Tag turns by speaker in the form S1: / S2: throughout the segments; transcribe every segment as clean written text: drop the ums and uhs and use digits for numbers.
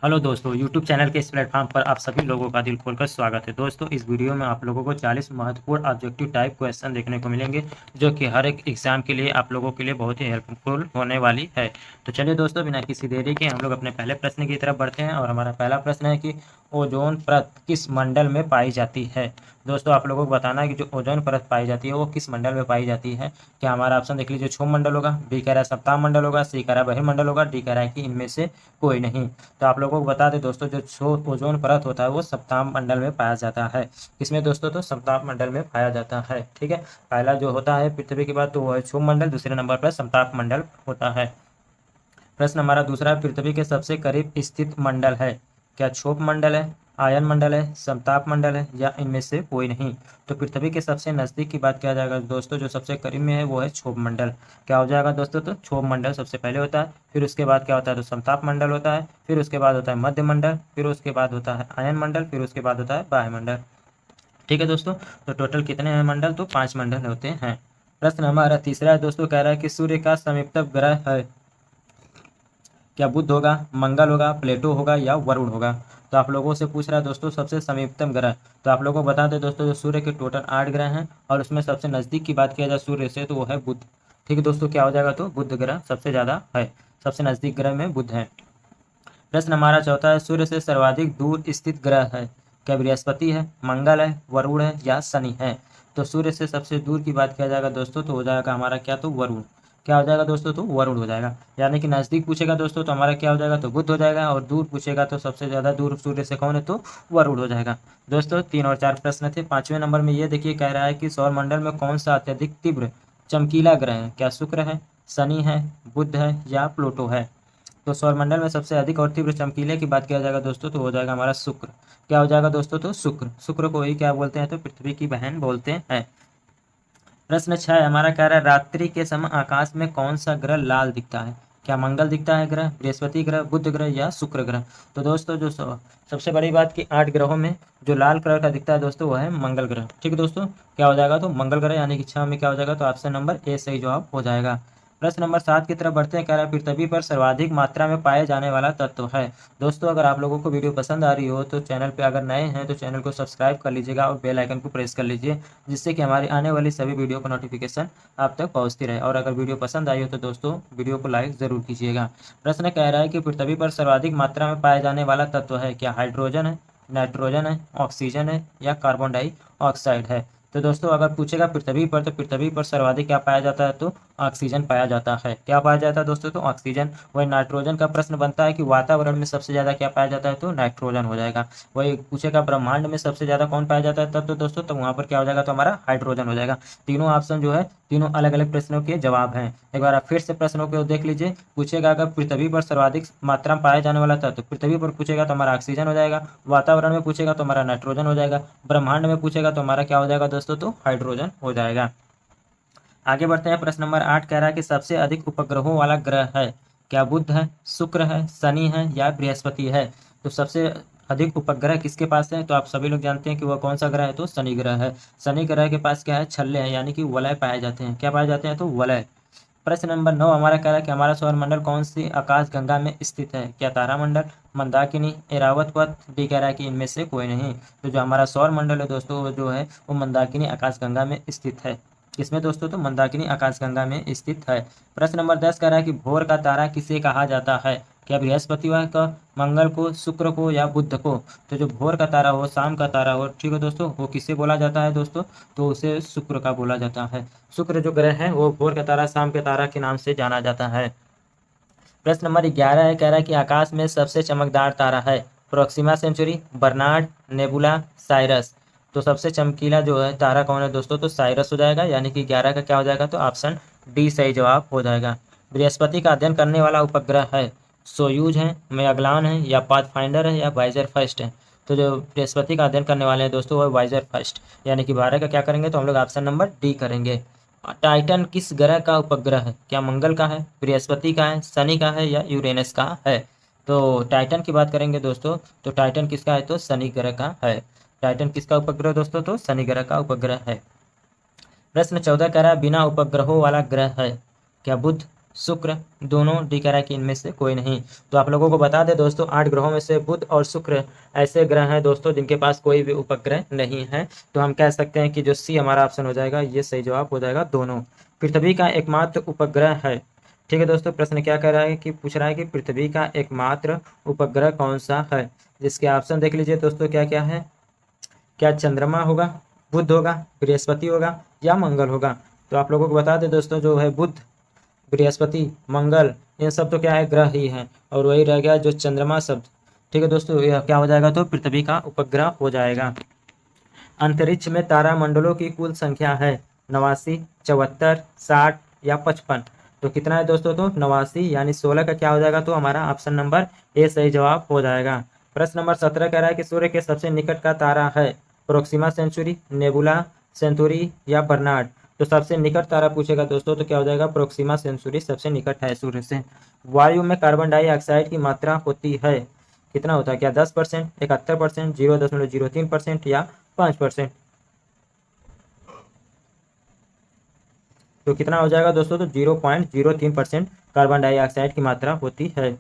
S1: Hello दोस्तों, YouTube channel के इस प्लेटफॉर्म पर आप सभी लोगों का दिल खोलकर स्वागत है। दोस्तों, इस वीडियो में आप लोगों को 40 महत्वपूर्ण ऑब्जेक्टिव टाइप क्वेश्चन देखने को मिलेंगे, जो कि हर एक एग्जाम के लिए आप लोगों के लिए बहुत ही हेल्पफुल होने वाली है। तो चलिए दोस्तों, बिना किसी देरी के हम लोग अपने पहले प्रश्न की तरफ बढ़ते हैं। और हमारा पहला प्रश्न है कि ओजोन परत किस मंडल में पाई जाती है। दोस्तों, आप लोगों को बताना है कि जो ओजोन परत पाई जाती है वो किस मंडल में पाई जाती है। क्या हमारा ऑप्शन देख लीजिए, क्षोभ मंडल होगा, बी कह रहा है सप्ताह मंडल होगा, सी कह रहा है बहिर्मंडल होगा, डी कह रहा है कि इनमें से कोई नहीं। तो आप लोगों को बता दें दोस्तों, जो ओजोन परत होता है वो सप्ताह मंडल में पाया जाता है। किसमें दोस्तों? तो सप्ताह मंडल में पाया जाता है। ठीक है, पहला जो होता है पृथ्वी के बाद तो वो है क्षोभ मंडल, दूसरे नंबर पर सप्ताह मंडल होता है। प्रश्न हमारा दूसरा, पृथ्वी के सबसे करीब स्थित मंडल है। क्या क्षोभ मंडल है, आयन मंडल है, समताप मंडल है, या इनमें से कोई नहीं। तो पृथ्वी के सबसे नज़दीक की बात किया जाएगा दोस्तों, जो सबसे करीब में है वो है क्षोभ मंडल। क्या हो जाएगा दोस्तों? तो क्षोभ मंडल सबसे पहले होता है, फिर उसके बाद क्या होता है तो समताप मंडल होता है, फिर उसके बाद होता है मध्य मंडल, फिर उसके बाद होता है आयन मंडल, फिर उसके बाद होता है वायुमंडल। ठीक है दोस्तों, तो टोटल कितने हैं मंडल? तो 5 मंडल होते हैं। प्रश्न हमारा तीसरा है दोस्तों, कह रहा है कि सूर्य का समीपतम ग्रह है। क्या बुध होगा, मंगल होगा, प्लेटो होगा, या वरुण होगा। तो आप लोगों से पूछ रहा है दोस्तों सबसे समीपतम ग्रह। तो आप लोगों को बता दें दोस्तों, जो सूर्य के टोटल 8 ग्रह हैं और उसमें सबसे नज़दीक की बात किया जाए सूर्य से तो वो है बुध। ठीक है दोस्तों, क्या हो जाएगा? तो बुध ग्रह सबसे ज़्यादा है, सबसे नज़दीक ग्रह में बुध है। प्रश्न हमारा चौथा है, सूर्य से सर्वाधिक दूर स्थित ग्रह है। क्या बृहस्पति है, मंगल है, वरुण है, या शनि है। तो सूर्य से सबसे दूर की बात किया जाएगा दोस्तों तो हो जाएगा हमारा क्या? तो वरुण। क्या हो जाएगा दोस्तों? तो वरुण हो जाएगा। यानी कि नज़दीक पूछेगा दोस्तों तो हमारा क्या हो जाएगा? तो बुध हो जाएगा, और दूर पूछेगा तो सबसे ज़्यादा दूर सूर्य से कौन है? तो वरुण हो जाएगा। दोस्तों 3 और 4 प्रश्न थे। 5वें नंबर में ये देखिए, कह रहा है कि सौरमंडल में कौन सा अत्यधिक तीव्र चमकीला ग्रह है। क्या शुक्र है, शनि है, बुध है, या प्लूटो है। तो सौरमंडल में सबसे अधिक और तीव्र चमकीले की बात किया जाएगा दोस्तों तो हो जाएगा हमारा शुक्र। क्या हो जाएगा दोस्तों? तो शुक्र। शुक्र को ही क्या बोलते हैं? तो पृथ्वी की बहन बोलते हैं। प्रश्न 6 हमारा कह रहा है, रात्रि के समय आकाश में कौन सा ग्रह लाल दिखता है। क्या मंगल दिखता है ग्रह, बृहस्पति ग्रह, बुध ग्रह, या शुक्र ग्रह। तो दोस्तों जो सबसे बड़ी बात की 8 ग्रहों में जो लाल कलर का दिखता है दोस्तों वो है मंगल ग्रह। ठीक है दोस्तों, क्या हो जाएगा? तो मंगल ग्रह, यानी कि 6 में क्या हो जाएगा? तो ऑप्शन नंबर ए सही जवाब हो जाएगा। प्रश्न नंबर 7 की तरफ बढ़ते हैं। कह रहा है, पृथ्वी पर सर्वाधिक मात्रा में पाए जाने वाला तत्व है। दोस्तों अगर आप लोगों को वीडियो पसंद आ रही हो तो चैनल पे अगर नए हैं तो चैनल को सब्सक्राइब कर लीजिएगा और बेल आइकन को प्रेस कर लीजिए, जिससे कि हमारी आने वाली सभी वीडियो का नोटिफिकेशन आप तक पहुंचती रहे। और अगर वीडियो पसंद आई हो तो दोस्तों वीडियो को लाइक ज़रूर कीजिएगा। प्रश्न कह रहा है कि पृथ्वी पर सर्वाधिक मात्रा में पाए जाने वाला तत्व है। क्या हाइड्रोजन है, नाइट्रोजन है, ऑक्सीजन है, या कार्बन डाइऑक्साइड है। तो दोस्तों अगर पूछेगा पृथ्वी पर तो पृथ्वी पर सर्वाधिक क्या पाया जाता है? तो ऑक्सीजन पाया जाता है। क्या पाया जाता है दोस्तों? तो ऑक्सीजन। वही नाइट्रोजन का प्रश्न बनता है कि वातावरण में सबसे ज़्यादा क्या पाया जाता है? तो नाइट्रोजन हो जाएगा। वही पूछेगा ब्रह्मांड में सबसे ज़्यादा कौन पाया जाता है तब तो दोस्तों तो वहाँ पर क्या हो जाएगा? तो हमारा हाइड्रोजन हो जाएगा। तीनों ऑप्शन जो है तीनों अलग अलग प्रश्नों के जवाब हैं। एक बार आप फिर से प्रश्नों को देख लीजिए। पूछेगा अगर पृथ्वी पर सर्वाधिक मात्रा में पाया जाने वाला था तो पृथ्वी पर पूछेगा तो हमारा ऑक्सीजन हो जाएगा, वातावरण में पूछेगा तो हमारा नाइट्रोजन हो जाएगा, ब्रह्मांड में पूछेगा तो हमारा क्या हो जाएगा दोस्तों? तो हाइड्रोजन हो जाएगा। आगे बढ़ते हैं। प्रश्न नंबर 8 कह रहा है कि सबसे अधिक उपग्रहों वाला ग्रह है। क्या बुध है, शुक्र है, शनि है, या बृहस्पति है। तो सबसे अधिक उपग्रह किसके पास है? तो आप सभी लोग जानते हैं कि वह कौन सा ग्रह है? तो शनि ग्रह है। शनि ग्रह के पास क्या है? छल्ले हैं, यानी कि वलय पाए जाते हैं। क्या पाए जाते हैं? तो वलय। प्रश्न नंबर 9 हमारा कह रहा है कि हमारा सौरमंडल कौन सी आकाश गंगा में स्थित है। क्या तारामंडल, मंदाकिनी, एरावत पथ, डी कह रहा है कि इनमें से कोई नहीं। तो जो हमारा सौरमंडल है दोस्तों वो जो है वो मंदाकिनी आकाश गंगा में स्थित है। किसमें दोस्तों? तो मंदाकिनी आकाशगंगा में स्थित है। प्रश्न नंबर 10 कह रहा है कि भोर का तारा किसे कहा जाता है। क्या बृहस्पतिवार का, मंगल को, शुक्र को, या बुध को। तो जो भोर का तारा हो, शाम का तारा हो, ठीक है दोस्तों, वो किससे बोला जाता है दोस्तों? तो उसे शुक्र का बोला जाता है। शुक्र जो ग्रह है वो भोर का तारा, शाम के तारा के नाम से जाना जाता है। प्रश्न नंबर 11 है, कह रहा है कि आकाश में सबसे चमकदार तारा है। Proxima Centauri, Barnard, nebula, Sirius. तो सबसे चमकीला जो है तारा कौन है दोस्तों? तो साइरस हो जाएगा, यानी कि 11 का क्या हो जाएगा? तो ऑप्शन डी सही जवाब हो जाएगा। बृहस्पति का अध्ययन करने वाला उपग्रह है। सोयूज है, मैगलान है, या पाथफाइंडर है, या वाइजर फर्स्ट है। तो जो बृहस्पति का अध्ययन करने वाले हैं दोस्तों वो वाइजर फर्स्ट, यानी कि 12 का क्या करेंगे? तो हम लोग ऑप्शन नंबर डी करेंगे। टाइटन किस ग्रह का उपग्रह है। क्या मंगल का है, बृहस्पति का है, शनि का है, या यूरेनस का है। तो टाइटन की बात करेंगे दोस्तों तो टाइटन किसका है? तो शनि ग्रह का है। टाइटन किसका उपग्रह दोस्तों? तो शनि ग्रह का उपग्रह है। प्रश्न 14 कह रहा है बिना उपग्रहों वाला ग्रह है। क्या बुध, शुक्र, दोनों डी कह रहा है कि इनमें से कोई नहीं। तो आप लोगों को बता दें दोस्तों, 8 ग्रहों में से बुध और शुक्र ऐसे ग्रह हैं दोस्तों जिनके पास कोई भी उपग्रह नहीं है। तो हम कह सकते हैं कि जो सी हमारा ऑप्शन हो जाएगा, ये सही जवाब हो जाएगा दोनों। पृथ्वी का एकमात्र उपग्रह है। ठीक है दोस्तों, प्रश्न क्या कह रहा है कि पूछ रहा है कि पृथ्वी का एकमात्र उपग्रह कौन सा है। जिसके ऑप्शन देख लीजिए दोस्तों, क्या क्या है। क्या चंद्रमा होगा, बुध होगा, बृहस्पति होगा या मंगल होगा। तो आप लोगों को बता दें दोस्तों, जो है बुध, बृहस्पति, मंगल, इन सब तो क्या है, ग्रह ही हैं। और वही रह गया जो चंद्रमा शब्द। ठीक है दोस्तों, यह क्या हो जाएगा, तो पृथ्वी का उपग्रह हो जाएगा। अंतरिक्ष में तारामंडलों की कुल संख्या है 89, 74, 60 या 55। तो कितना है दोस्तों, तो 89 यानी 16 का क्या हो जाएगा, तो हमारा ऑप्शन नंबर ए सही जवाब हो जाएगा। प्रश्न नंबर 17 कह रहा है कि सूर्य के सबसे निकट का तारा है प्रोक्सिमा सेंचुरी, नेबुला सेंचुरी या बर्नार्ड। तो सबसे निकट तारा पूछेगा दोस्तों, तो क्या हो जाएगा, प्रोक्सिमा सेंचुरी सबसे निकट है सूर्य से। वायु में कार्बन डाइऑक्साइड की मात्रा होती है, कितना होता है, क्या 10%, 71%, 0.03% या 5%। तो कितना हो जाएगा दोस्तों, तो 0.03% कार्बन डाइऑक्साइड की मात्रा होती है।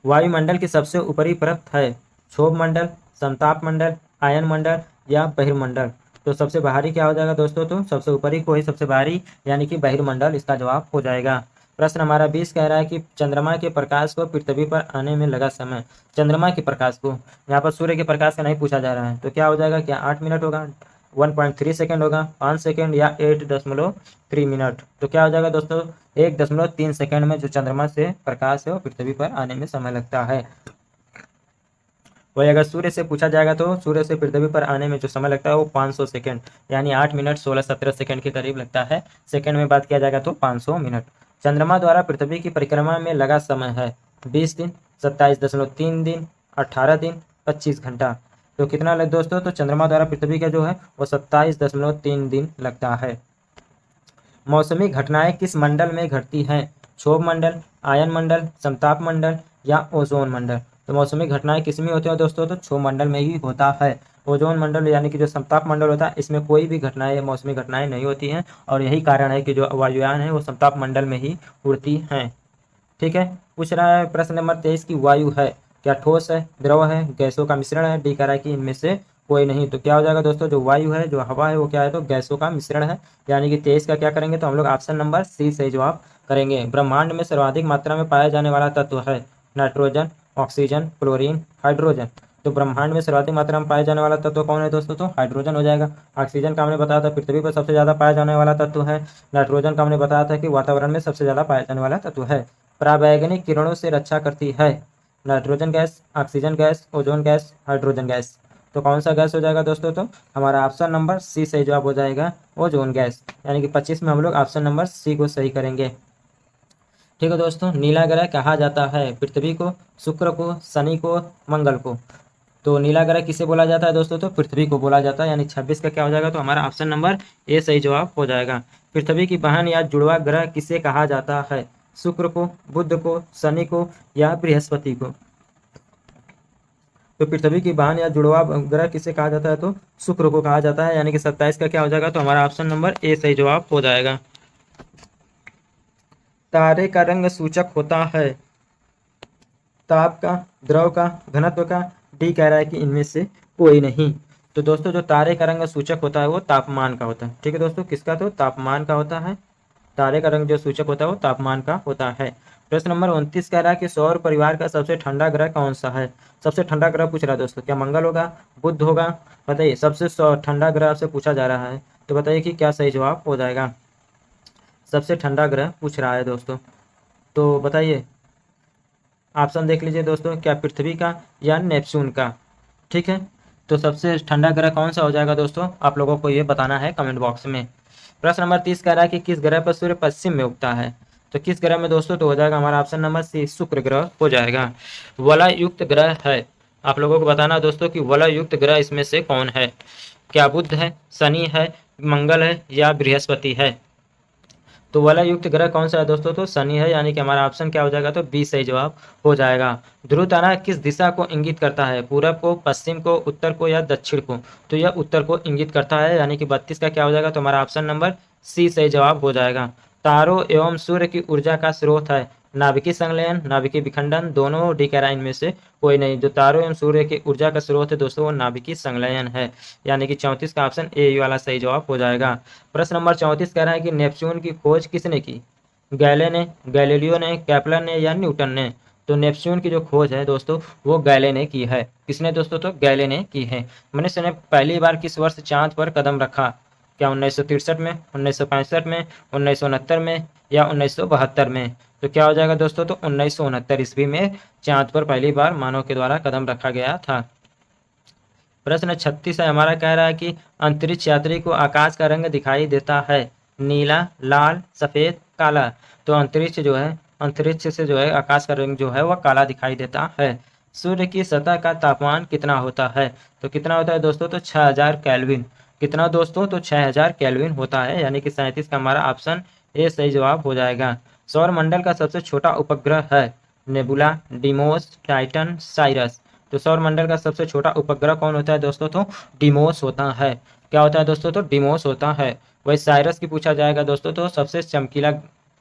S1: वायुमंडल की सबसे ऊपरी परत है क्षोभ मंडल, समताप मंडल, आयन मंडल या बहिर्मंडल। तो सबसे बाहरी क्या हो जाएगा दोस्तों, तो सबसे ऊपरी को ही सबसे बाहरी यानी कि बहिर्मंडल इसका जवाब हो जाएगा। प्रश्न हमारा 20 कह रहा है कि चंद्रमा के प्रकाश को पृथ्वी पर आने में लगा समय। चंद्रमा के प्रकाश को, यहाँ पर सूर्य के प्रकाश का नहीं पूछा जा रहा है। तो क्या हो जाएगा, क्या 8 मिनट होगा, 1.3 सेकेंड होगा, 5 सेकेंड या 8.3 मिनट। तो क्या हो जाएगा दोस्तों, 1.3 सेकेंड में जो चंद्रमा से प्रकाश है वो पृथ्वी पर आने में समय लगता है। वही अगर सूर्य से पूछा जाएगा तो सूर्य से पृथ्वी पर आने में जो समय लगता है वो 500 सेकेंड यानी 8 मिनट 16-17 सेकेंड के करीब लगता है। सेकेंड में बात किया जाएगा तो 500 मिनट। चंद्रमा द्वारा पृथ्वी की परिक्रमा में लगा समय है 20 दिन, 27.3 दिन, 18 दिन, 25 घंटा। तो कितना लग दोस्तों, तो चंद्रमा द्वारा पृथ्वी का जो है वो 27.3 दिन लगता है। मौसमी घटनाएं किस मंडल में घटती हैं, क्षोभ मंडल, आयन मंडल, समताप मंडल या ओजोन मंडल। तो मौसमी घटनाएं किस में होती हैं दोस्तों, तो क्षोभ मंडल में ही होता है। ओजोन मंडल यानी कि जो समताप मंडल होता है इसमें कोई भी घटनाएं मौसमी घटनाएं नहीं होती हैं। और यही कारण है कि जो वायुयान है वो समताप मंडल में ही उड़ती हैं। ठीक है, पूछ रहा है प्रश्न नंबर 23 की वायु है क्या ठोस है, द्रव है, गैसों का मिश्रण है। डी कह रहा है कि इनमें से कोई नहीं। तो क्या हो जाएगा दोस्तों, जो वायु है, जो हवा है, वो क्या है, तो गैसों का मिश्रण है। यानी कि 23 का क्या करेंगे, तो हम लोग ऑप्शन नंबर सी सही जवाब करेंगे। ब्रह्मांड में सर्वाधिक मात्रा में पाया जाने वाला तत्व है नाइट्रोजन, ऑक्सीजन, क्लोरीन, हाइड्रोजन। तो ब्रह्मांड में सर्वाधिक मात्रा में पाया जाने वाला तत्व कौन है दोस्तों, तो हाइड्रोजन हो जाएगा। ऑक्सीजन का हमने बताया था पृथ्वी पर सबसे ज़्यादा पाया जाने वाला तत्व है। नाइट्रोजन का हमने बताया था कि वातावरण में सबसे ज़्यादा पाया जाने वाला तत्व है। पराबैंगनी किरणों से रक्षा करती है nitrogen gas, oxygen gas, ozone gas, hydrogen gas. तो कौन सा गैस हो जाएगा दोस्तों, तो हमारा ऑप्शन नंबर सी सही जवाब हो जाएगा, ओजोन गैस। यानी कि 25 में हम लोग ऑप्शन नंबर सी को सही करेंगे। ठीक है दोस्तों, नीला ग्रह कहा जाता है पृथ्वी को, शुक्र को, शनि को, मंगल को। तो नीला ग्रह किसे बोला जाता है दोस्तों, तो पृथ्वी को बोला जाता है। यानी 26 का क्या हो जाएगा, तो हमारा ऑप्शन नंबर ए सही जवाब हो जाएगा। पृथ्वी की बहन या जुड़वा ग्रह किसे कहा जाता है, शुक्र को, बुध को, शनि को या बृहस्पति को। तो पृथ्वी की बहन या जुड़वा ग्रह किसे कहा जाता है, तो शुक्र को कहा जाता है। यानी कि 27 का क्या हो जाएगा, तो हमारा ऑप्शन नंबर ए सही जवाब हो जाएगा। तारे का रंग सूचक होता है ताप का, द्रव का, घनत्व का। डी कह रहा है कि इनमें से कोई नहीं। तो दोस्तों जो तारे का रंग सूचक होता है वो तापमान का होता है। ठीक है दोस्तों, किसका, तो तापमान का होता है। तारे का रंग जो सूचक होता है वो तापमान का होता है। प्रश्न नंबर 29 कह रहा है कि सौर परिवार का सबसे ठंडा ग्रह कौन सा है। सबसे ठंडा ग्रह पूछ रहा है दोस्तों, क्या मंगल होगा, बुध होगा। बताइए, सबसे ठंडा ग्रह आपसे पूछा जा रहा है, तो बताइए कि क्या सही जवाब हो जाएगा। सबसे ठंडा ग्रह पूछ रहा है दोस्तों, तो बताइए, ऑप्शन देख लीजिए दोस्तों, क्या पृथ्वी का या नेपच्यून का। ठीक है, तो सबसे ठंडा ग्रह कौन सा हो जाएगा दोस्तों, आप लोगों को ये बताना है कमेंट बॉक्स में। प्रश्न नंबर 30 कह रहा है कि किस ग्रह पर सूर्य पश्चिम में उगता है। तो किस ग्रह में दोस्तों, तो हो जाएगा हमारा ऑप्शन नंबर सी, शुक्र ग्रह हो जाएगा। वलय युक्त ग्रह है, आप लोगों को बताना दोस्तों कि वलय युक्त ग्रह इसमें से कौन है। क्या बुध है, शनि है, मंगल है या बृहस्पति है। तो वलय युक्त ग्रह कौन सा है दोस्तों, तो शनि है। यानी कि हमारा ऑप्शन क्या हो जाएगा, तो बी सही जवाब हो जाएगा। ध्रुव तारा किस दिशा को इंगित करता है, पूरब को, पश्चिम को, उत्तर को या दक्षिण को। तो यह उत्तर को इंगित करता है। यानी कि 32 का क्या हो जाएगा, तो हमारा ऑप्शन नंबर सी सही जवाब हो जाएगा। तारों एवं सूर्य की ऊर्जा का स्रोत है? नाभिकीय संलयन, नाभिकीय विखंडन, दोनों, डी कह रहा है इनमें से कोई नहीं। जो तारों एवं सूर्य की ऊर्जा का स्रोत है दोस्तों वो नाभिकीय संलयन है, यानी कि 34 का ऑप्शन ए वाला सही जवाब हो जाएगा। प्रश्न नंबर 34 कह रहा है कि नेपच्यून की खोज किसने की? गैले ने, गैलीलियो ने, केपलर ने या न्यूटन ने? तो नेपच्यून की जो खोज है दोस्तों वो गैले ने की है। किसने दोस्तों? तो गैले ने की है। मनुष्य ने पहली बार किस वर्ष चांद पर कदम रखा? क्या 1963 में, 1965 में, 1969 में या 1972 में? तो क्या हो जाएगा दोस्तों? तो 1969 ईस्वी में चांद पर पहली बार मानव के द्वारा कदम रखा गया था। प्रश्न 36 है हमारा, कह रहा है कि अंतरिक्ष यात्री को आकाश का रंग दिखाई देता है? नीला, लाल, सफेद, काला? तो अंतरिक्ष से जो है आकाश का रंग जो है वह काला दिखाई देता है। सूर्य की सतह का तापमान कितना होता है? तो कितना होता है दोस्तों? तो 6000 केल्विन। कितना दोस्तों? तो 6000 केल्विन होता है, यानी कि 37 का हमारा ऑप्शन ए सही जवाब हो जाएगा। सौर मंडल का सबसे छोटा उपग्रह है? Nebula, Deimos, Titan, Cyrus? तो सौर मंडल का सबसे छोटा उपग्रह कौन होता है दोस्तों? तो डिमोस होता है। क्या होता है दोस्तों? तो डिमोस होता है। वही साइरस की पूछा जाएगा दोस्तों तो सबसे चमकीला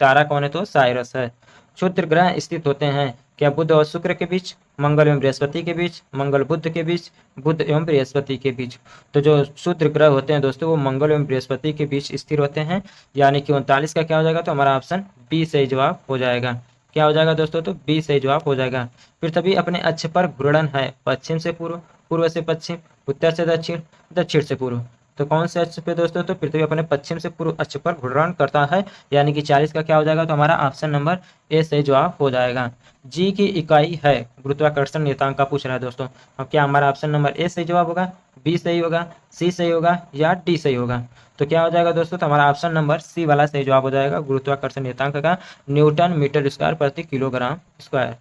S1: तारा कौन है? तो साइरस है। क्षुद्र ग्रह स्थित होते हैं? क्या बुध और शुक्र के बीच, मंगल एवं बृहस्पति के बीच, मंगल बुध के बीच, बुध एवं बृहस्पति के बीच? तो जो क्षुद्र ग्रह होते हैं दोस्तों वो मंगल एवं बृहस्पति के बीच स्थिर होते हैं, यानी कि 39 का क्या हो जाएगा? तो हमारा ऑप्शन बी सही जवाब हो जाएगा। क्या हो जाएगा दोस्तों? तो बी सही जवाब हो जाएगा। पृथ्वी अपने अक्ष पर घूर्णन है? पश्चिम से पूर्व, पूर्व से पश्चिम, उत्तर से दक्षिण, दक्षिण से पूर्व? तो कौन से अक्ष पे दोस्तों? तो पृथ्वी अपने पश्चिम से पूर्व अक्ष पर घूर्णन करता है, यानी कि 40 का क्या हो जाएगा? तो हमारा ऑप्शन नंबर ए सही जवाब हो जाएगा। जी की इकाई है गुरुत्वाकर्षण नियतांक का पूछ रहा है दोस्तों। अब क्या हमारा ऑप्शन नंबर ए सही जवाब होगा, बी सही होगा, सी सही होगा या डी सही होगा? तो क्या हो जाएगा दोस्तों? तो हमारा ऑप्शन नंबर सी वाला सही जवाब हो जाएगा। गुरुत्वाकर्षण नियतांक का न्यूटन मीटर स्क्वायर प्रति किलोग्राम स्क्वायर।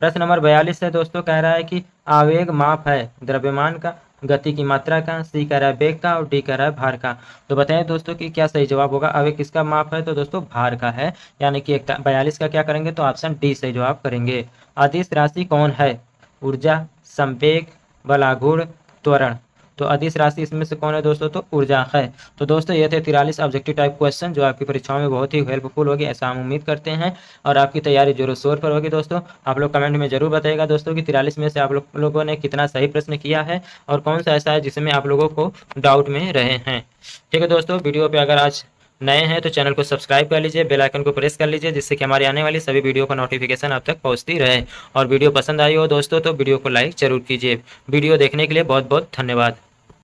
S1: प्रश्न नंबर 42 है दोस्तों, कह रहा है कि आवेग माप है द्रव्यमान का, गति की मात्रा का, सी कह रहा है वेग का और डी कह रहा है भार का। तो बताएं दोस्तों कि क्या सही जवाब होगा। आवेग किसका माप है? तो दोस्तों भार का है, यानी कि 42 का क्या करेंगे? तो ऑप्शन डी सही जवाब करेंगे। अदिश राशि कौन है? ऊर्जा, संवेग, बलाघूर्ण, त्वरण? तो अदिश राशि इसमें से कौन है दोस्तों? तो ऊर्जा है। तो दोस्तों ये थे 43 ऑब्जेक्टिव टाइप क्वेश्चन जो आपकी परीक्षाओं में बहुत ही हेल्पफुल होगी, ऐसा हम उम्मीद करते हैं। और आपकी तैयारी जोरों शोर पर होगी दोस्तों। आप लोग कमेंट में जरूर बताइएगा दोस्तों कि 43 में से आप लोगों ने कितना सही प्रश्न किया है और कौन सा ऐसा है जिसमें आप लोगों को डाउट में रहे हैं। ठीक है दोस्तों, वीडियो पे अगर आज नए हैं तो चैनल को सब्सक्राइब कर लीजिए, बेल आइकन को प्रेस कर लीजिए, जिससे कि हमारी आने वाली सभी वीडियो का नोटिफिकेशन आप तक पहुंचती रहे। और वीडियो पसंद आई हो दोस्तों तो वीडियो को लाइक जरूर कीजिए। वीडियो देखने के लिए बहुत बहुत धन्यवाद।